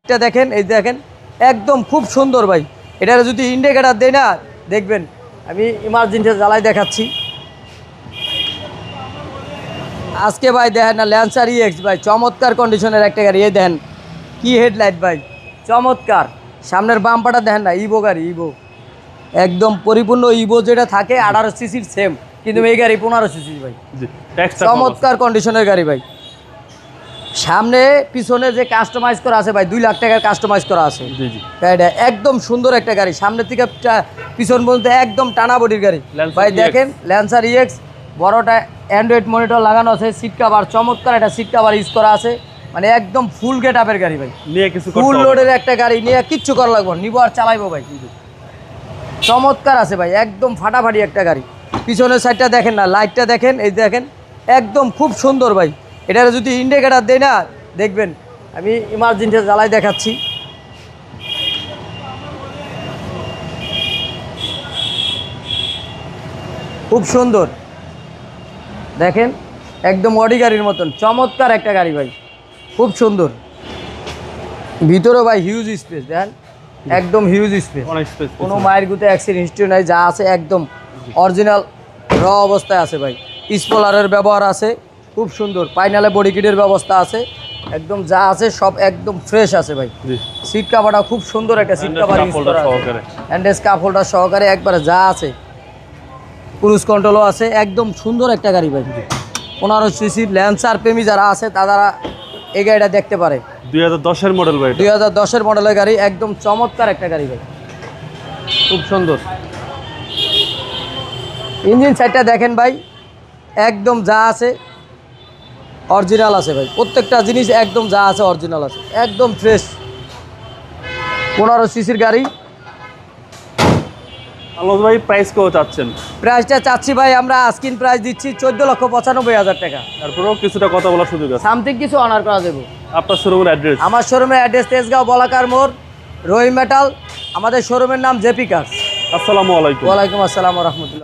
এটা দেখেন, এই দেখেন একদম খুব সুন্দর ভাই। এটার যদি ইন্ডিকেটার দেয় না, দেখবেন আমি ইমার্জেন্সি জ্বালাই দেখাচ্ছি। আজকে ভাই দেখেন না, ল্যান্সার ইএক্স ভাই, চমৎকার কন্ডিশনের একটা গাড়ি। এই দেখেন কি হেডলাইট ভাই, চমৎকার। সামনের বাম্পারটা দেখেন না, ইভো গাড়ি, ইভো একদম পরিপূর্ণ ইভো যেটা থাকে 18 সিসির সেম, কিন্তু এই গাড়ি 15 সিসির ভাই। চমৎকার কন্ডিশনের গাড়ি ভাই। সামনে পিছনে যে কাস্টমাইজ করা আছে ভাই, 2 লাখ টাকার কাস্টমাইজ করা আছে। এটা একদম সুন্দর একটা গাড়ি, সামনের থেকে পিছন পর্যন্ত একদম টানা বডির গাড়ি ভাই। দেখেন ল্যান্সার ইএক্স, বড়টা অ্যান্ড্রয়েড মনিটর লাগানো আছে, সিট কাভার চমৎকার, একটা সিট কাভার ইউজ করা আছে, মানে একদম ফুল গেট আপের গাড়ি ভাই। ফুল লোডের একটা গাড়ি নিয়ে কিচ্ছু করা লাগবে, নিবো আর চালাইবো ভাই। চমৎকার আছে ভাই, একদম ফাটাফাটি একটা গাড়ি। পিছনের সাইডটা দেখেন না, লাইটটা দেখেন, এই দেখেন একদম খুব সুন্দর ভাই। এটার যদি ইন্ডিকেটার দেয় না, দেখবেন আমি ইমার্জেন্সি জ্বালাই দেখাচ্ছি। খুব সুন্দর দেখেন, একদম অডি গাড়ির মতন চমৎকার একটা গাড়ি ভাই, খুব সুন্দর। ভিতরে ভাই হিউজ স্পেস, দেখেন একদম হিউজ স্পেস, কোনো মায়ের গুতে অ্যাক্সিডেন্ট হিস্ট্রি নাই, যা আছে একদম অরিজিনাল র অবস্থায় আছে ভাই। স্পলারের ব্যবহার আছে, খুব সুন্দর। ফাইনালে বডি কিটের ব্যবস্থা আছে, একদম যা আছে সব একদম ফ্রেশ আছে ভাই। সিট কাভারটা খুব সুন্দর, একটা সিট কাভার ইউজ করা আছে, হ্যান্ডেস কাপ হোল্ডার সহকারে একবারে যা আছে। ক্রুজ কন্ট্রোলও আছে, একদম সুন্দর একটা গাড়ি ভাই। 15 সিসির ল্যান্সার প্রেমী যারা আছে তারা এই গাড়িটা দেখতে পারে। 2010-এর মডেল ভাই, 2010-এর মডেলের গাড়ি, একদম চমৎকার একটা গাড়ি ভাই, খুব সুন্দর। ইঞ্জিন সাইডটা দেখেন ভাই, একদম যা আছে অরিজিনাল আছে ভাই। প্রত্যেকটা জিনিস একদম যা আছে অরিজিনাল আছে, একদম ফ্রেশ। 15 সিসির গাড়ি। আলোচ ভাই প্রাইস কত চাচ্ছেন? প্রাইসটা চাচ্ছি ভাই আমরা আস্কিং প্রাইস দিচ্ছি 14,95,000 টাকা। তারপরেও কিছুটা কথা বলার সুযোগ আছে, সামথিং কিছু অনার করা যাবে। আপনার শোরুমের অ্যাড্রেস? আমার শোরুমের অ্যাড্রেস তেজগাঁও বলাকার মোড়, রহিম মেটাল। আমাদের শোরুমের নাম জেপি কার্স। আসসালামু আলাইকুম। ওয়ালাইকুম আসসালাম ওয়া রাহমাতুল্লাহ।